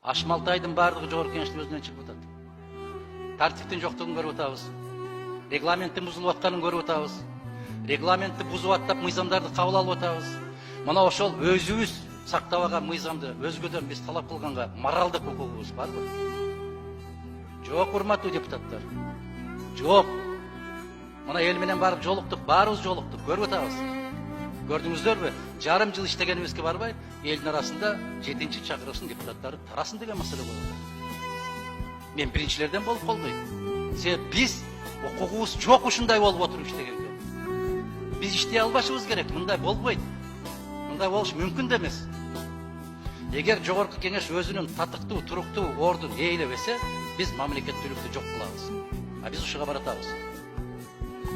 Ашмалтайдын бардыгы жогорку кеңештин өзүнөн чыгып атат. Тартиптин жоктугун көрүп атабыз. Регламенттин бузулуп атканын көрүп атабыз. Регламентти бузуп аттап мыйзамдарды кабыл алып атабыз. Мына ошол өзүбүз сактабаган мыйзамды өзгөдөн биз талап кылганга моралдык укугубуз барбы? Жок, урматтуу депутаттар. Жок. Мына эл менен барып жолуктук, баарыбыз жолуктук, көрүп атабыз. Көрдүңүздөрбү? Жарым жыл иштегенибизге барбай, элдин арасында 7-чи чакырылыштын депутаттары тарасын деген маселе болду. Мен биринчилерден болуп калбайм. Себеп биз укугубуз жок ушундай болуп отуруп иштегенге. Биз иштей албашыбыз керек, мындай болбойт. Мындай болуш мүмкүн да эмес. Эгер жогорку кеңеш өзүнүн татыктуу, туруктуу ордун ээлебесе, биз мамлекеттүүлүктү жок кылабыз. А биз ушуга баратабыз.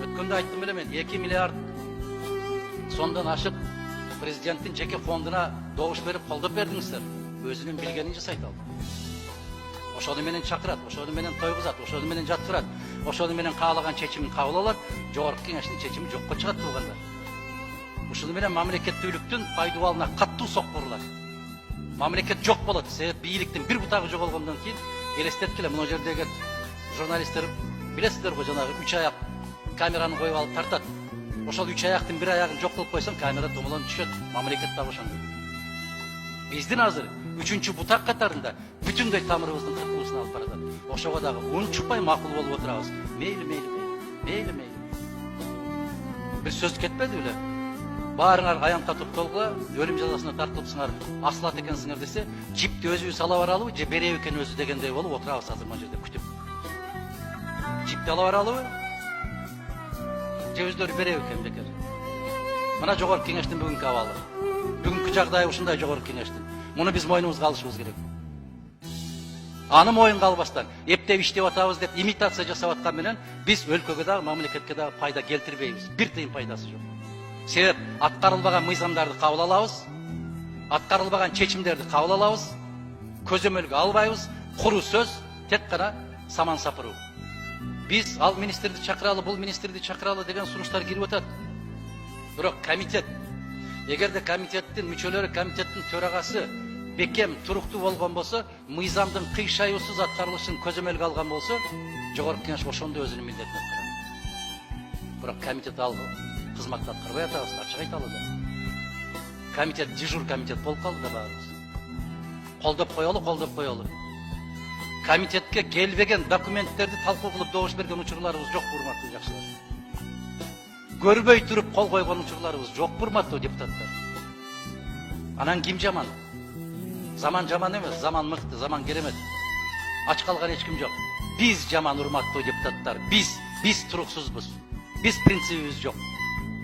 Өткөндө айттым эле мен, 2 миллиард сомдон ашык президенттин жеке фондуна добуш берип колдоп бердиңиздер. Өзүнүн билгенин жасайт ал. Ошону менен чакырат, ошону менен тойгузат, ошону менен жаткырат, ошону менен каалаган чечимин кабыл алат, жогорку кеңештин чечими жокко чыгат туугандар. Ушуну менен мамлекеттүүлүктүн пайдубалына каттуу сокку урулат. Мамлекет жок болот, себеп бийликтин бир бутагы жоголгондон кийин элестеткиле, мына жердеги журналисттер билесиздер го, жанагы 3 аяк камераны коюп алып тартат. Ошол 3 аяктын бир аягын жок кылып койсоң, камера томолонуп түшөт. Мамлекет дагы ошондой. Биздин азыр 3-чү бутак катарында бүтүндөй тамырыбыздын кыркылышына алып баратат. Ошого дагы унчукпай макул болуп отурабыз. Мейли. Бир сөз кетпеди беле? Баарыңар аянтка токтолгула, өлүм жазасына тартылыпсыңар, аслат экенсиңер десе, жипти өзүбүз ала баралыбы, же береби экен өзү дегендей болуп отурабыз азыр мына жерде күтүп. Жипти ала баралыбы? Же өздөрү береби экен бекер. Мына жогорку кеңештин бүгүнкү абалы. Бүгүнкү жагдайы ушундай жогорку кеңештин. Муну биз мойнубузга алышыбыз керек. Аны моюнга албастан эптеп иштеп атабыз деп имитация жасап аткан менен биз өлкөгө дагы, мамлекетке дагы пайда келтирбейбиз. Бир тыйын пайдасы жок. Себеп аткарылбаган мыйзамдарды кабыл алабыз, аткарылбаган чечимдерди кабыл алабыз, көзөмөлгө албайбыз, куру сөз, тек гана саман сапыруу. Биз ал министрди чакыралы, бул министрди чакыралы деген сунуштар кирип атат. Бирок комитет, эгерде комитеттин мүчөлөрү, комитеттин төрагасы бекем, туруктуу болгон болсо, мыйзамдын кыйшаюусуз аткарылышын көзөмөлгө алган болсо, жогорку кеңеш ошондо өзүнүн милдетин аткарат. Бирок комитет ал кызматты аткарбай атабыз, ачык айталы да. Комитет дежур комитет болуп калды да баарыбыз. Колдоп коелу. Комитетке келбеген документтерди талкуу кылып добуш берген учурларыбыз жок, урматтуу жакшылар. Көрбөй туруп кол койгон учурларыбыз жок, урматтуу депутаттар. Анан ким жаман? Заман жаман эмес, заман мыкты, заман керемет. Ач калган эч ким жок. Биз жаман, урматтуу депутаттар. Биз туруксузбуз. Биз принцибибиз жок.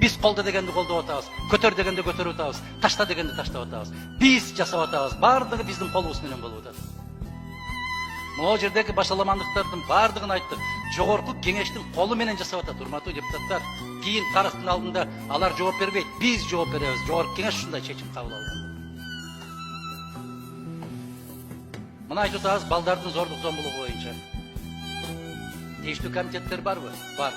Биз колдо дегенди колдоп атабыз, көтөр дегенди көтөрүп атабыз, ташта дегенди таштап атабыз. Биз жасап атабыз, бардыгы биздин колубуз менен болуп атат. Могу жердеги башаламандыктардын бардыгын айттык. Жогорку кеңештин колу менен жасап атат, урматтуу депутаттар. Кийин тарыхтын алдында алар жооп бербейт, биз жооп беребиз. Жогорку кеңеш ушундай чечим кабыл алган. Мына айтып атабыз балдардын зордук зомбулугу боюнча. Тийиштүү комитеттер барбы? Бар.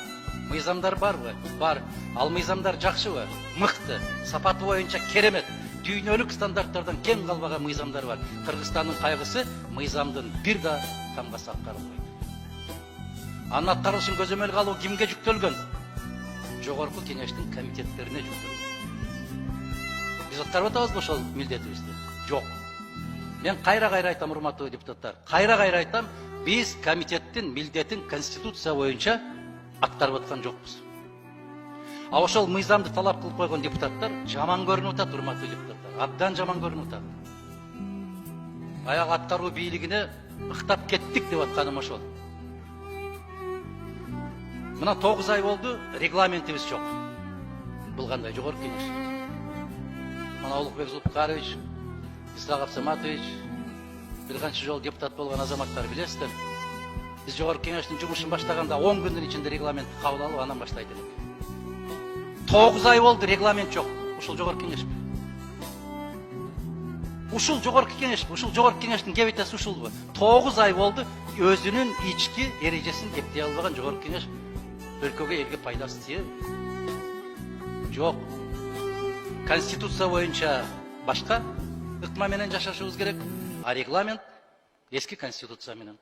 Мыйзамдар барбы? Бар. Ал мыйзамдар жакшыбы? Мыкты. Сапаты боюнча керемет. Дүйнөлүк стандарттардан кем калбаган мыйзамдар бар. Кыргызстандын кайгысы мыйзамдын бир да тамгасы аткарылбайт. Анын аткарылышын көзөмөлгө алуу кимге жүктөлгөн? Жогорку кеңештин комитеттерине жүктөлгөн. Биз аткарып атабызбы ошол милдетибизди? Жок. Мен кайра айтам, урматтуу депутаттар. Кайра айтам, биз комитеттин милдетин конституция боюнча аткарып аткан жокпуз. А ошол мыйзамды талап кылып койгон депутаттар жаман көрүнүп атат, урматтуу депутаттар. Абдан жаман көрүнүп атат. Аяк аткаруу бийлигине ыктап кеттик деп атканым ошол. Мына 9 ай болду, регламентибиз жок. Бул кандай жогорку кеңеш? Мына Улукбек Зулпукарович, Исхак Абсаматович, бир канча жолу депутат болгон азаматтар билесиздер. Биз жогорку кеңештин жумушун баштаганда 10 күндүн ичинде регламентти кабыл алып, анан баштайт элек. 9 ай болду, регламент жок. Ушул жогорку кеңешпи? Ушул жогорку кеңешпи? Ушул жогорку кеңештин кебетеси ушулбу? 9 ай болду, өзүнүн ички эрежесин кептей албаган жогорку кеңеш өлкөгө, элге пайдасы тиеби? Жок. Конституция боюнча башка ыкма менен жашашыбыз керек, а регламент эски конституция менен.